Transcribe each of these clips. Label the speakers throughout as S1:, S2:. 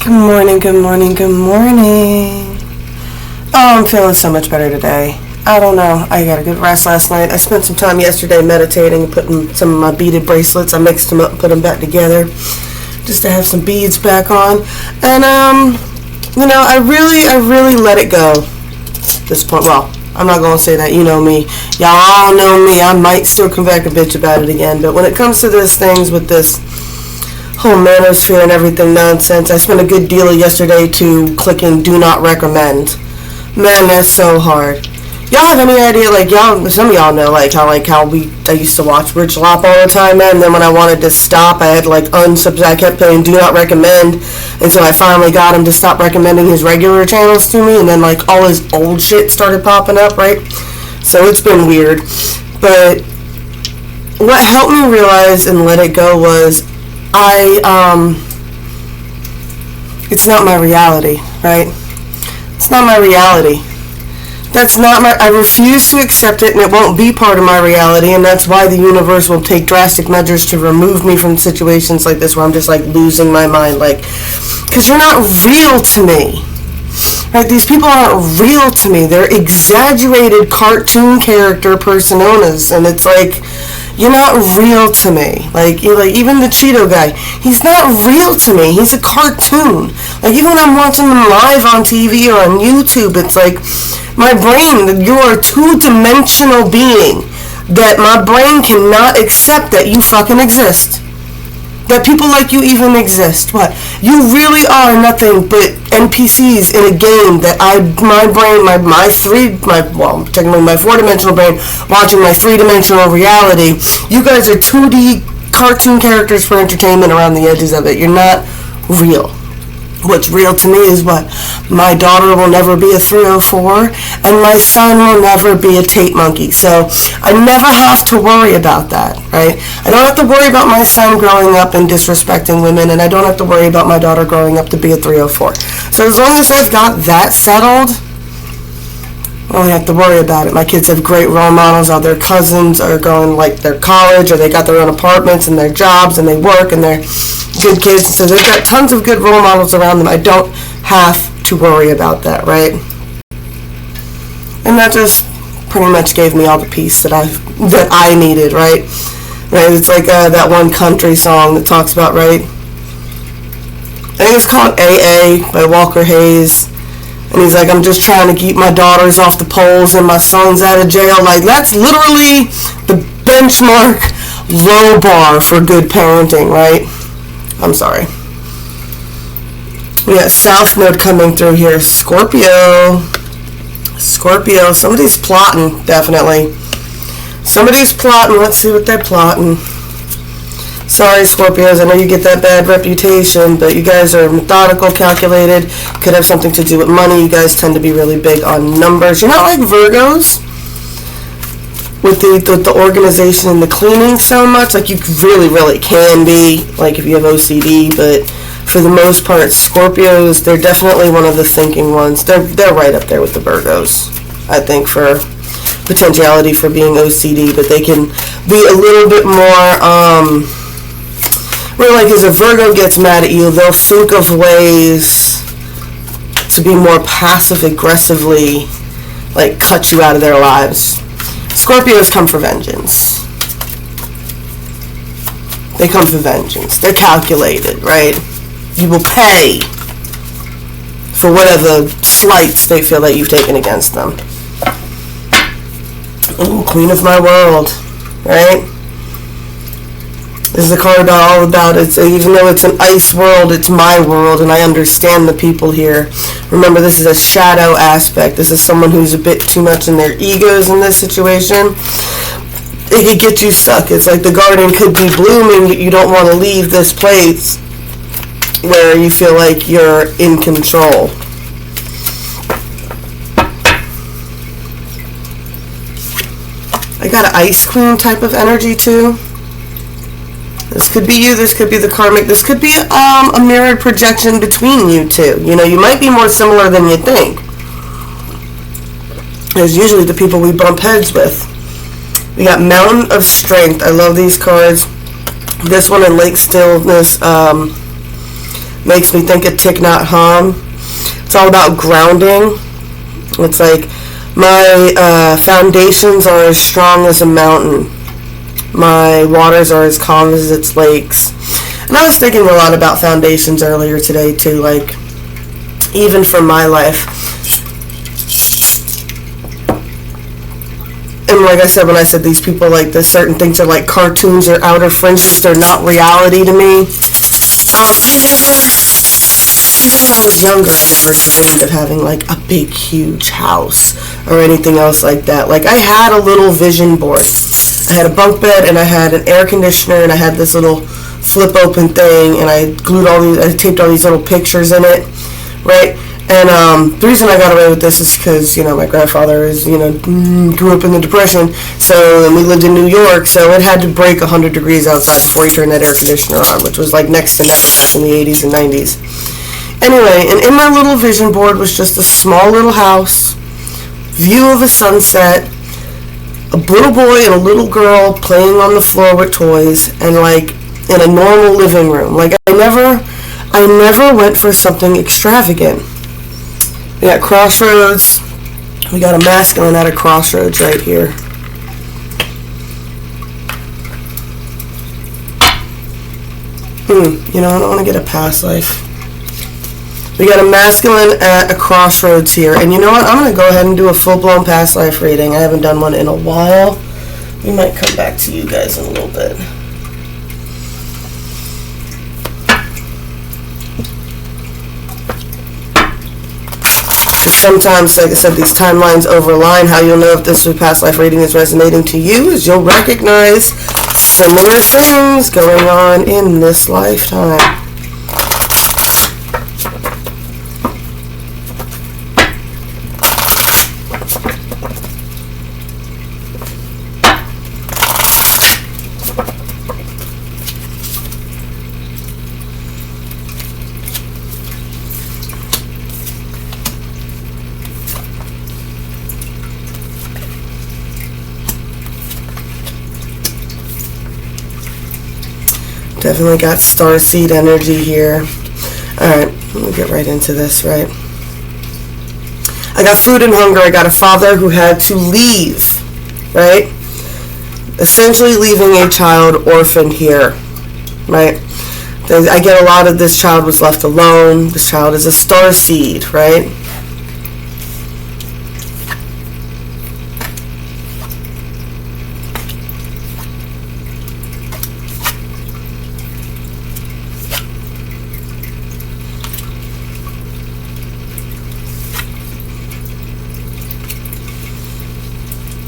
S1: Good morning, good morning, good morning. Oh, I'm feeling so much better today. I don't know. I got a good rest last night. I spent some time yesterday meditating, putting some of my beaded bracelets. I mixed them up and put them back together just to have some beads back on. And, I really let it go at this point. Well, I'm not going to say that. You know me. Y'all all know me. I might still come back and bitch about it again. But when it comes to these things with this whole manosphere and everything nonsense, I spent a good deal of yesterday to clicking do not recommend. Man, that's so hard. Y'all have any idea, some of y'all know, I used to watch Rich Lop all the time, man, and then when I wanted to stop, I had, I kept playing do not recommend, and so I finally got him to stop recommending his regular channels to me, and then, all his old shit started popping up, right? So it's been weird. But what helped me realize and let it go was it's not my reality, right? It's not my reality. I refuse to accept it, and it won't be part of my reality, and that's why the universe will take drastic measures to remove me from situations like this where I'm just, losing my mind, because you're not real to me. Right? These people aren't real to me. They're exaggerated cartoon character personas, and it's you're not real to me. Even the Cheeto guy, he's not real to me. He's a cartoon. Even when I'm watching them live on TV or on YouTube, it's my brain, you're a two-dimensional being that my brain cannot accept that you fucking exist. That people like you even exist. What? You really are nothing but NPCs in a game that my four-dimensional brain watching my three-dimensional reality. You guys are 2D cartoon characters for entertainment around the edges of it. You're not real. What's real to me is what? My daughter will never be a 304, and my son will never be a tape monkey. So I never have to worry about that, right? I don't have to worry about my son growing up and disrespecting women, and I don't have to worry about my daughter growing up to be a 304. So as long as I've got that settled, I don't have to worry about it. My kids have great role models. All their cousins are going their college, or they got their own apartments and their jobs, and they work, and they're good kids. So they've got tons of good role models around them. I don't have to worry about that, right? And that just pretty much gave me all the peace that I needed, right? It's that one country song that talks about, right? I think it's called AA by Walker Hayes. And he's I'm just trying to keep my daughters off the poles and my sons out of jail. That's literally the benchmark low bar for good parenting, right? I'm sorry. We got South Node coming through here. Scorpio. Somebody's plotting, definitely. Somebody's plotting. Let's see what they're plotting. Sorry, Scorpios, I know you get that bad reputation, but you guys are methodical, calculated, could have something to do with money. You guys tend to be really big on numbers. You're not like Virgos with the organization and the cleaning so much. You really, really can be, if you have OCD, but for the most part, Scorpios, they're definitely one of the thinking ones. They're right up there with the Virgos, I think, for potentiality for being OCD, but they can be a little bit more, as a Virgo gets mad at you, they'll think of ways to be more passive-aggressively, cut you out of their lives. Scorpios come for vengeance. They come for vengeance. They're calculated, right? You will pay for whatever slights they feel that you've taken against them. Ooh, Queen of my world, right? This is a card all about it. Even though it's an ice world, it's my world, and I understand the people here. Remember, this is a shadow aspect. This is someone who's a bit too much in their egos in this situation. It could get you stuck. It's the garden could be blooming, but you don't want to leave this place where you feel like you're in control. I got an ice queen type of energy too. This could be you, this could be the karmic, this could be a mirrored projection between you two. You might be more similar than you think. There's usually the people we bump heads with. We got Mountain of Strength. I love these cards. This one in Lake Stillness. makes me think of Thich Nhat Hanh. It's all about grounding. It's like, my foundations are as strong as a mountain. My waters are as calm as its lakes. And I was thinking a lot about foundations earlier today too, like, even for my life. And like I said, when I said these people, like, the certain things are like cartoons or outer fringes, they're not reality to me. Even when I was younger, I never dreamed of having like a big, huge house or anything else like that. Like, I had a little vision board. I had a bunk bed and I had an air conditioner and I had this little flip open thing, and I taped all these little pictures in it, right? And the reason I got away with this is because, my grandfather grew up in the Depression, and we lived in New York, so it had to break 100 degrees outside before he turned that air conditioner on, which was like next to never back in the 80s and 90s. Anyway, and in my little vision board was just a small little house, view of a sunset, a little boy and a little girl playing on the floor with toys, and like in a normal living room. Like, I never went for something extravagant. We got Crossroads. We got a masculine at a crossroads right here. I don't want to get a past life. We got a masculine at a crossroads here. And you know what? I'm going to go ahead and do a full-blown past life reading. I haven't done one in a while. We might come back to you guys in a little bit. Sometimes, like I said, these timelines overline. How you'll know if this past life reading is resonating to you is you'll recognize similar things going on in this lifetime. Definitely got starseed energy here. Alright, let me get right into this, right? I got food and hunger. I got a father who had to leave, right? Essentially leaving a child orphaned here, right? I get a lot of this child was left alone. This child is a starseed, right?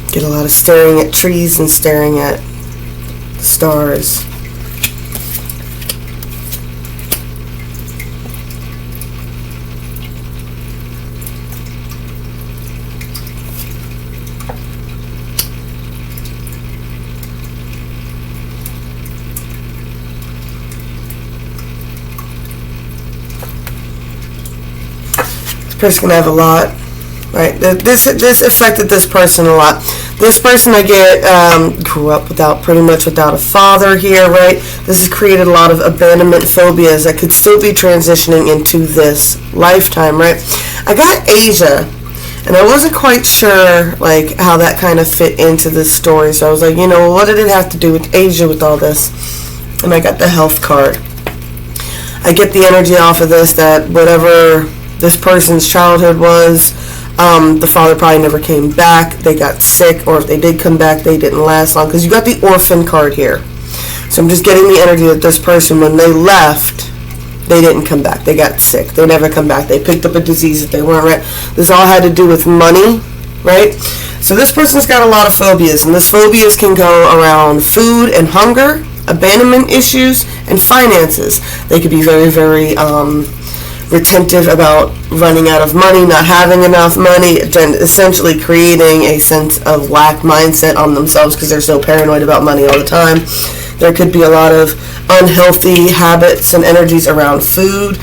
S1: Get a lot of staring at trees and staring at stars. This person's gonna have a lot. Right, this affected this person a lot. This person, I get, grew up pretty much without a father here, right? This has created a lot of abandonment phobias that could still be transitioning into this lifetime, right? I got Asia, and I wasn't quite sure, like, how that kind of fit into this story. So I was like, what did it have to do with Asia with all this? And I got the health card. I get the energy off of this that whatever this person's childhood was, the father probably never came back. They got sick, or if they did come back, they didn't last long. Because you got the orphan card here. So I'm just getting the energy that this person, when they left, they didn't come back. They got sick. They never come back. They picked up a disease that they weren't right. This all had to do with money, right? So this person's got a lot of phobias, and these phobias can go around food and hunger, abandonment issues, and finances. They could be very, very retentive about running out of money, not having enough money, and essentially creating a sense of lack mindset on themselves because they're so paranoid about money all the time. There could be a lot of unhealthy habits and energies around food.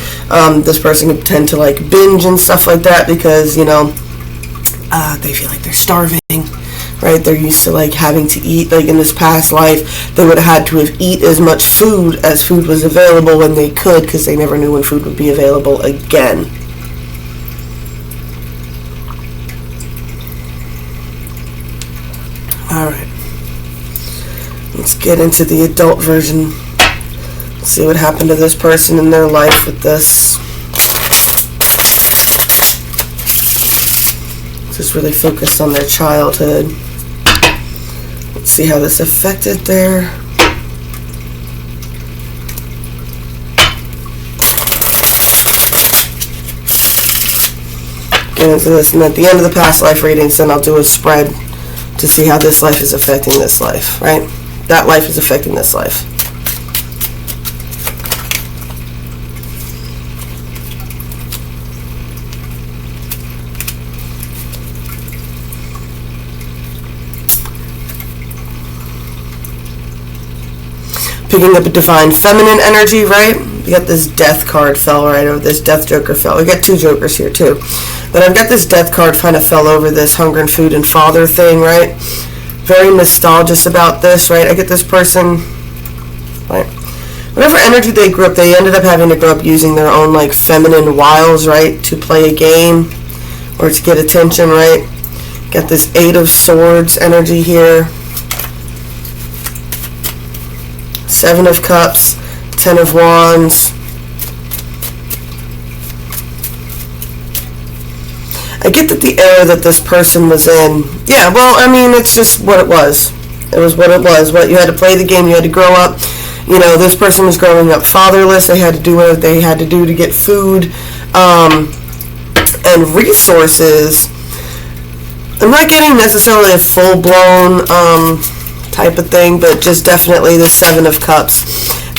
S1: This person could tend to like binge and stuff like that because, they feel like they're starving, right? They're used to like having to eat, like in this past life, they would have had to have eat as much food as food was available when they could, because they never knew when food would be available again. All right. Let's get into the adult version. See what happened to this person in their life with this. Just really focused on their childhood. Let's see how this affected their get into this, and at the end of the past life readings, then I'll do a spread to see how this life is affecting this life, right? That life is affecting this life. Picking up a divine feminine energy, right? You got this death card fell right over this death joker fell. We got two jokers here too. But I've got this death card kind of fell over this hunger and food and father thing, right? Very nostalgic about this, right? I get this person, right? Whatever energy they grew up, they ended up having to grow up using their own like feminine wiles, right? To play a game or to get attention, right? Got this 8 of Swords energy here. 7 of Cups, 10 of Wands. I get that the era that this person was in, yeah, well, I mean, it's just what it was. It was what it was. What you had to play the game, you had to grow up. You know, this person was growing up fatherless. They had to do what they had to do to get food and resources. I'm not getting necessarily a full-blown type of thing, but just definitely the 7 of Cups.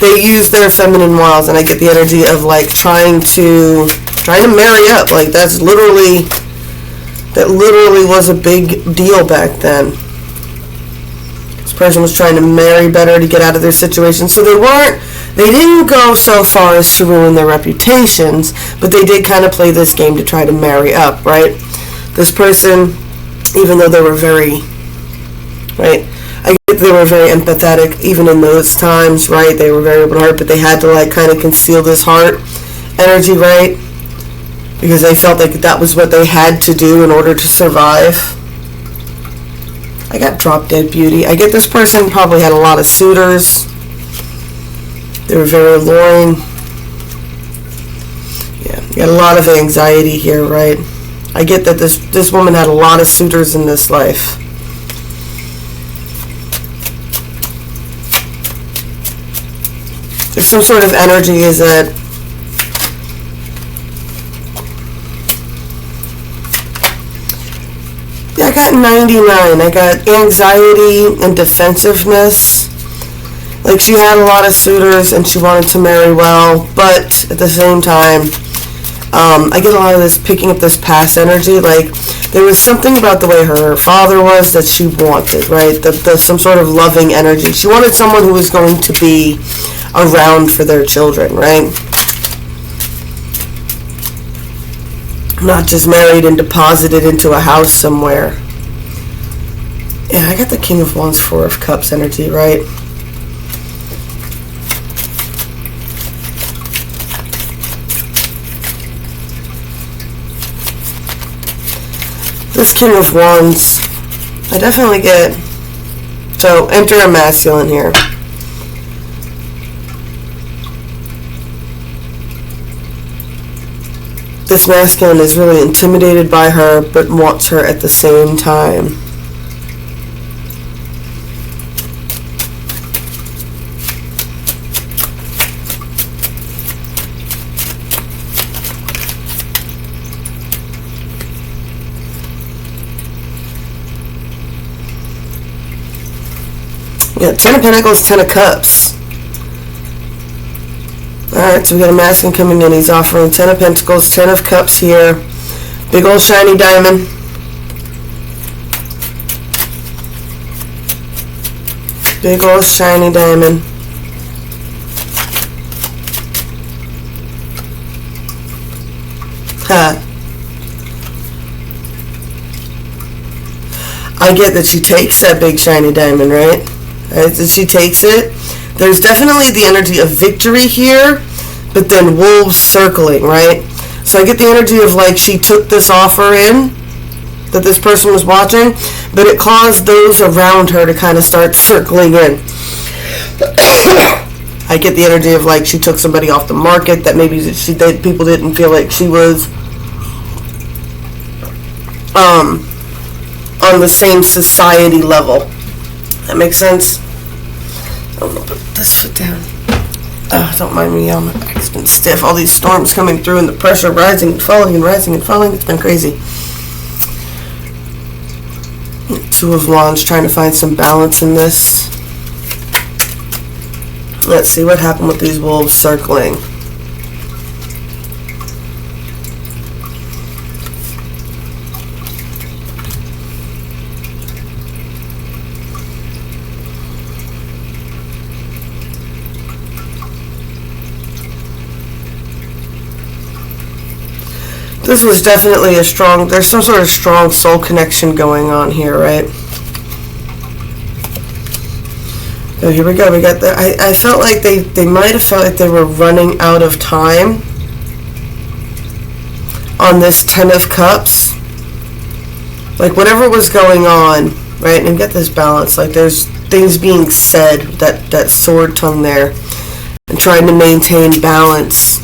S1: They use their feminine wiles, and I get the energy of like trying to marry up. Like that literally was a big deal back then. This person was trying to marry better to get out of their situation, so they didn't go so far as to ruin their reputations, but they did kind of play this game to try to marry up, right? This person, even though they were very, right, I get they were very empathetic even in those times, right? They were very open heart, but they had to like kind of conceal this heart energy, right? Because they felt like that was what they had to do in order to survive. I got Drop Dead Beauty. I get this person probably had a lot of suitors. They were very alluring. Yeah, you got a lot of anxiety here, right? I get that this woman had a lot of suitors in this life. There's some sort of energy is that I got 99. I got anxiety and defensiveness. Like she had a lot of suitors and she wanted to marry well, but at the same time, I get a lot of this picking up this past energy. Like there was something about the way her father was that she wanted, right? The some sort of loving energy. She wanted someone who was going to be around for their children, right? Not just married and deposited into a house somewhere. Yeah, I got the King of Wands, 4 of Cups energy, right? This King of Wands, I definitely get, so enter a masculine here. This masculine is really intimidated by her, but wants her at the same time. We got 10 of Pentacles, 10 of Cups. Alright, so we got a masculine coming in. He's offering 10 of Pentacles, 10 of Cups here. Big old shiny diamond. Big old shiny diamond. Ha. I get that she takes that big shiny diamond, right? That she takes it. There's definitely the energy of victory here, but then wolves circling, right? So I get the energy of like she took this offer in that this person was watching, but it caused those around her to kind of start circling in. I get the energy of like she took somebody off the market that maybe people didn't feel like she was on the same society level. That makes sense? I'm gonna put this foot down. Don't mind me, my back's been stiff. All these storms coming through and the pressure rising and falling and rising and falling. It's been crazy. Two of Wands, trying to find some balance in this. Let's see what happened with these wolves circling. This was definitely there's some sort of strong soul connection going on here, right? So here we go. We got the. I felt like they might have felt like they were running out of time on this Ten of Cups. Like whatever was going on, right? And get this balance. Like there's things being said, that sword tongue there, and trying to maintain balance.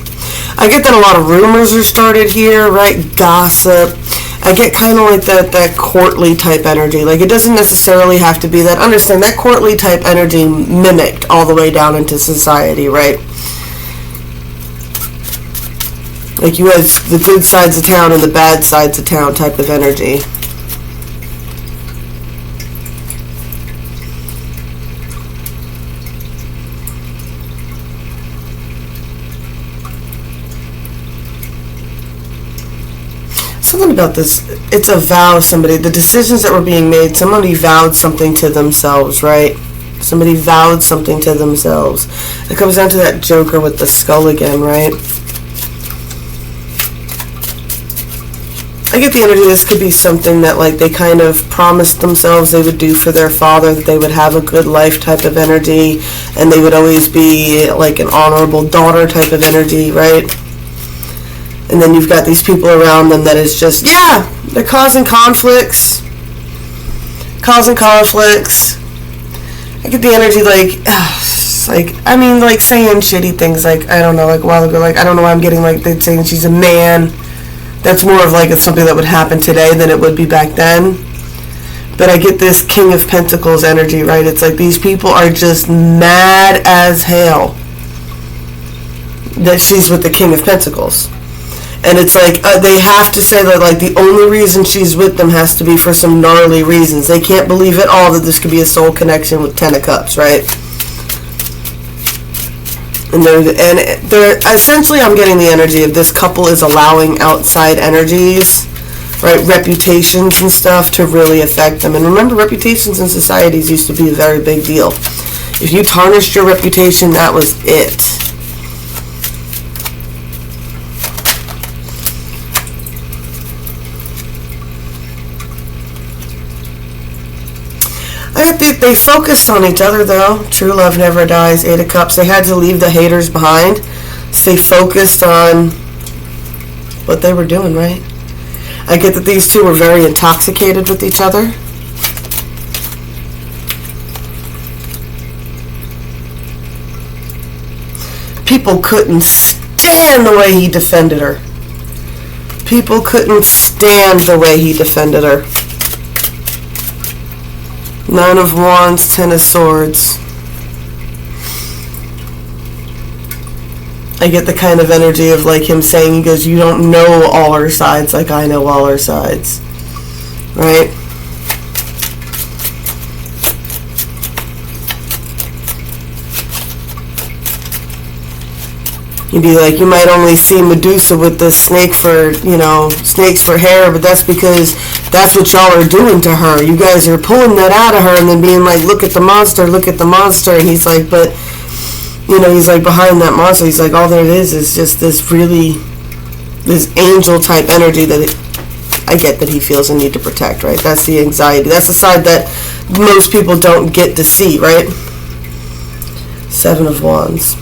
S1: I get that a lot of rumors are started here, right? Gossip. I get kind of like that courtly type energy. Like it doesn't necessarily have to be that. Understand that courtly type energy mimicked all the way down into society, right? Like you have the good sides of town and the bad sides of town type of energy. Something about this, it's a vow. The decisions that were being made, somebody vowed something to themselves, right? Somebody vowed something to themselves. It comes down to that Joker with the skull again, right? I get the energy this could be something that like they kind of promised themselves they would do for their father, that they would have a good life type of energy, and they would always be like an honorable daughter type of energy, right? And then you've got these people around them that is just, yeah, they're causing conflicts. I get the energy like saying shitty things, like, I don't know, like a while ago, like, I don't know why I'm getting like, they're saying she's a man. That's more of like it's something that would happen today than it would be back then. But I get this King of Pentacles energy, right? It's like these people are just mad as hell that she's with the King of Pentacles. And it's like they have to say that like the only reason she's with them has to be for some gnarly reasons. They can't believe at all that this could be a soul connection with Ten of Cups, right? And they're essentially, I'm getting the energy of this couple is allowing outside energies, right, reputations and stuff to really affect them. And remember, reputations in societies used to be a very big deal. If you tarnished your reputation, that was it. They focused on each other, though. True love never dies. 8 of Cups. They had to leave the haters behind. Stay focused on what they were doing, right? I get that these two were very intoxicated with each other. People couldn't stand the way he defended her. People couldn't stand the way he defended her. 9 of Wands, 10 of Swords. I get the kind of energy of like him saying, he goes, you don't know all our sides like I know all our sides. Right? You'd be like, you might only see Medusa with the snake for, snakes for hair, but that's because that's what y'all are doing to her. You guys are pulling that out of her and then being like, look at the monster. And he's like, but, he's like behind that monster. He's like, all there is just this angel type energy that I get that he feels a need to protect, right? That's the anxiety. That's the side that most people don't get to see, right? Seven of Wands.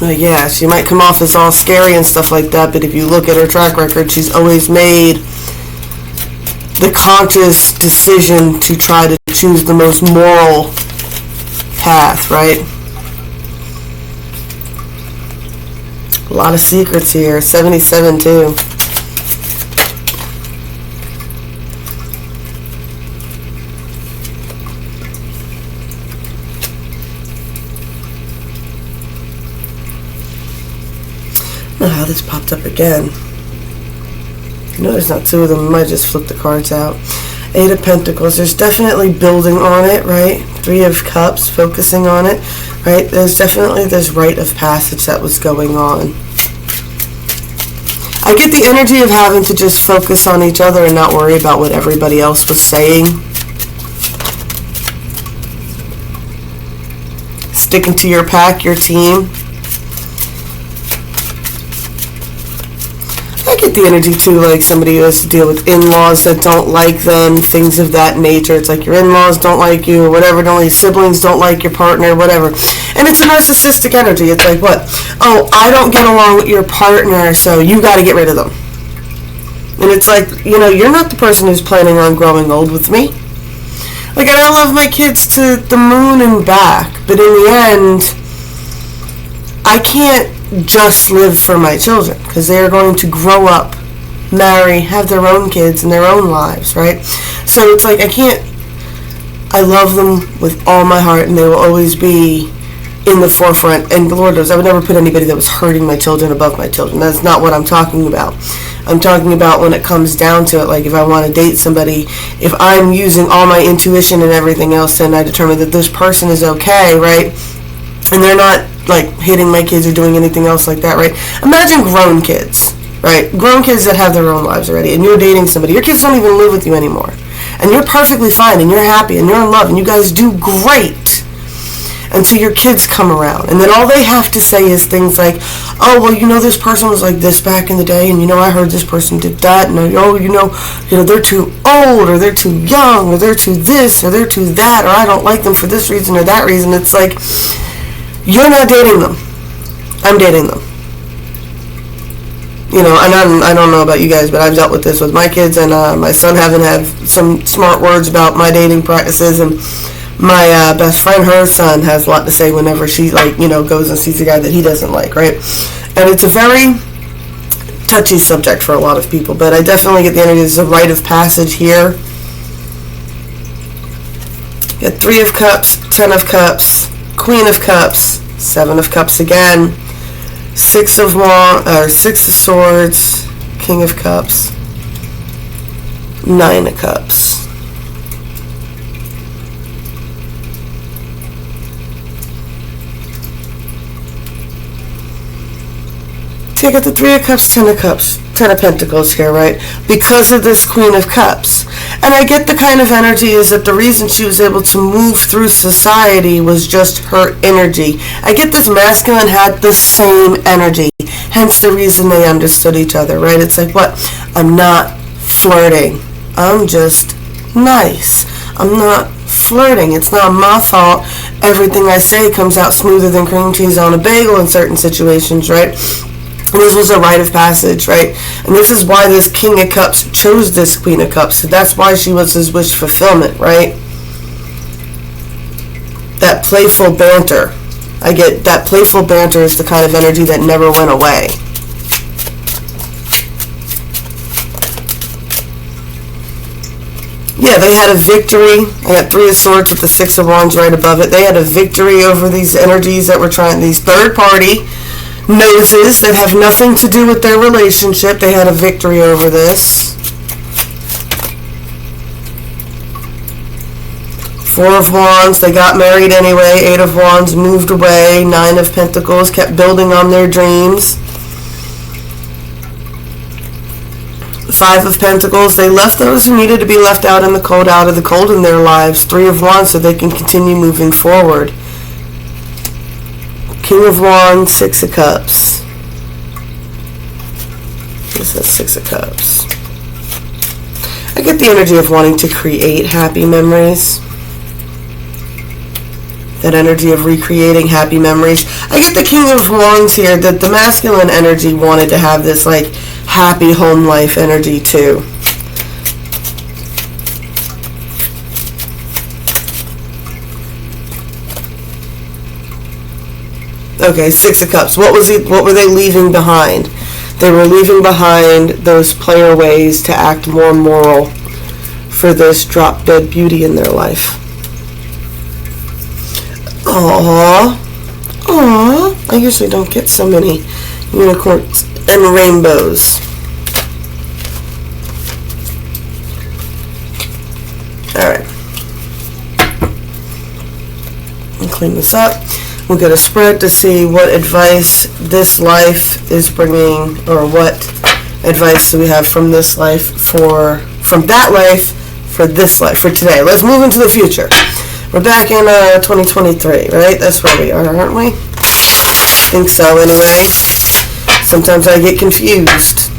S1: Yeah, she might come off as all scary and stuff like that, but if you look at her track record, she's always made the conscious decision to try to choose the most moral path, right? A lot of secrets here. 77 too. I don't know how this popped up again. No, there's not two of them. I might just flip the cards out. Eight of Pentacles. There's definitely building on it, right? Three of Cups, focusing on it, right? There's definitely this rite of passage that was going on. I get the energy of having to just focus on each other and not worry about what everybody else was saying. Sticking to your pack, your team. I get the energy too, like somebody who has to deal with in-laws that don't like them, things of that nature. It's like your in-laws don't like you or whatever, don't like siblings don't like your partner, whatever. And it's a narcissistic energy. It's like, what? Oh, I don't get along with your partner, so you got to get rid of them. And it's like, you know, you're not the person who's planning on growing old with me. Like, I love my kids to the moon and back, but in the end, I can't just live for my children, because they are going to grow up, marry, have their own kids and their own lives, right? So it's like, I love them with all my heart, and they will always be in the forefront. And the Lord knows, I would never put anybody that was hurting my children above my children. That's not what I'm talking about. I'm talking about when it comes down to it, like if I want to date somebody, if I'm using all my intuition and everything else, and I determine that this person is okay, right? And they're not like hitting my kids or doing anything else like that, right? Imagine grown kids, right? Grown kids that have their own lives already, and you're dating somebody. Your kids don't even live with you anymore, and you're perfectly fine, and you're happy, and you're in love, and you guys do great until your kids come around, and then all they have to say is things like, oh, well, you know, this person was like this back in the day, and you know, I heard this person did that, and oh, you know, they're too old, or they're too young, or they're too this, or they're too that, or I don't like them for this reason or that reason. It's like, you're not dating them. I'm dating them. You know, and I don't know about you guys, but I've dealt with this with my kids, and my son having had some smart words about my dating practices, and my best friend, her son, has a lot to say whenever she, like, you know, goes and sees a guy that he doesn't like, right? And it's a very touchy subject for a lot of people, but I definitely get the energy. There's a rite of passage here. You got Three of Cups, Ten of Cups, Queen of Cups, Seven of Cups again, Six of Swords, King of Cups, Nine of Cups. So you got the Three of Cups, Ten of Cups, Ten of Pentacles here, right? Because of this Queen of Cups. And I get the kind of energy is that the reason she was able to move through society was just her energy. I get this masculine had the same energy, hence the reason they understood each other, right? It's like, what? I'm not flirting. I'm just nice. I'm not flirting. It's not my fault. Everything I say comes out smoother than cream cheese on a bagel in certain situations, right? And this was a rite of passage, right? And this is why this King of Cups chose this Queen of Cups. So that's why she was his wish fulfillment, right? That playful banter. I get that playful banter is the kind of energy that never went away. Yeah, they had a victory. I got Three of Swords with the Six of Wands right above it. They had a victory over these energies that were trying, these third party noses that have nothing to do with their relationship. They had a victory over this. Four of Wands, they got married anyway. Eight of Wands, moved away. Nine of Pentacles, kept building on their dreams. Five of Pentacles, they left those who needed to be left out in the cold in their lives. Three of Wands, so they can continue moving forward. King of Wands, Six of Cups. This is Six of Cups. I get the energy of wanting to create happy memories. That energy of recreating happy memories. I get the King of Wands here, that the masculine energy wanted to have this like happy home life energy too. Okay, Six of Cups. What were they leaving behind? They were leaving behind those player ways to act more moral for this drop dead beauty in their life. Aww. Aww. I usually don't get so many unicorns and rainbows. Alright. I'll clean this up. We'll get a spread to see what advice this life is bringing, or what advice do we have from this life from that life for this life, for today. Let's move into the future. We're back in 2023, right? That's where we are, aren't we? Think so, anyway. Sometimes I get confused.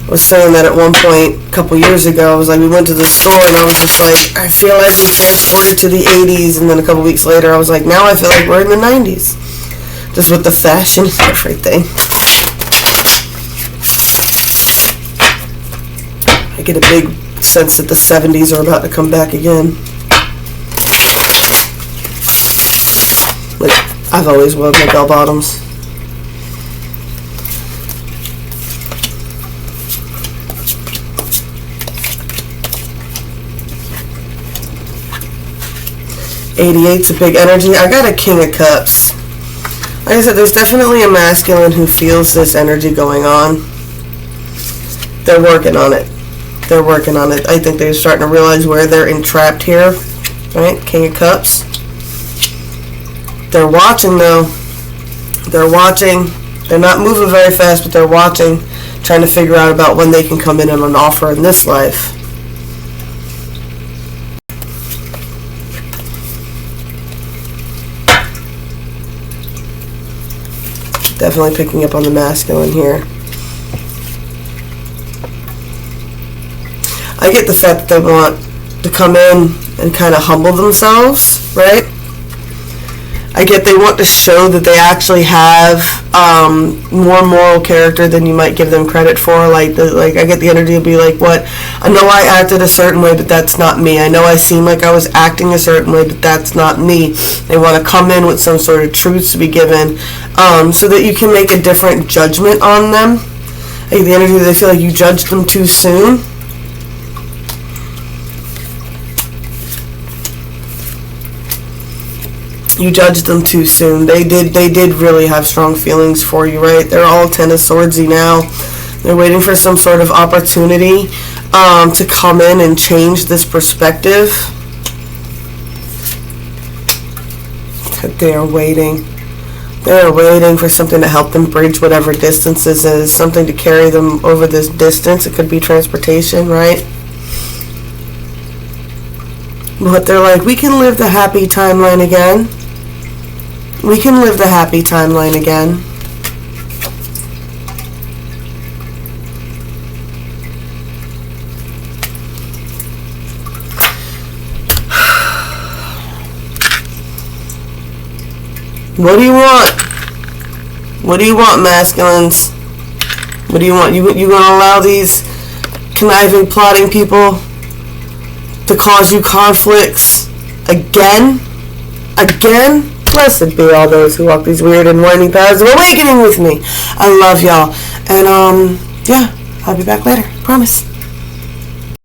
S1: I was saying that at one point, a couple years ago, I was like, we went to the store and I was just like, I feel like we transported to the 80s, and then a couple weeks later, I was like, now I feel like we're in the 90s. Just with the fashion and everything. I get a big sense that the 70s are about to come back again. Like, I've always loved my bell bottoms. '88's a big energy. I got a King of Cups. Like I said, there's definitely a masculine who feels this energy going on. They're working on it. They're working on it. I think they're starting to realize where they're entrapped here. Right? King of Cups. They're watching, though. They're watching. They're not moving very fast, but they're watching, trying to figure out about when they can come in on an offer in this life. Definitely picking up on the masculine here. I get the fact that they want to come in and kind of humble themselves, right? I get they want to show that they actually have more moral character than you might give them credit for. Like I get the energy to be like, what? I know I acted a certain way, but that's not me. I know I seem like I was acting a certain way, but that's not me. They want to come in with some sort of truths to be given, so that you can make a different judgment on them. I get the energy that they feel like you judged them too soon. You judged them too soon. They did really have strong feelings for you, right? They're all Ten of Swordsy now. They're waiting for some sort of opportunity to come in and change this perspective. They are waiting. They're waiting for something to help them bridge whatever distance this is. Something to carry them over this distance. It could be transportation, right? But they're like, we can live the happy timeline again. We can live the happy timeline again. What do you want? What do you want, masculines? What do you want? You gonna allow these conniving, plotting people to cause you conflicts again? Again? Blessed be all those who walk these weird and winding paths of awakening with me. I love y'all. And, yeah, I'll be back later. Promise.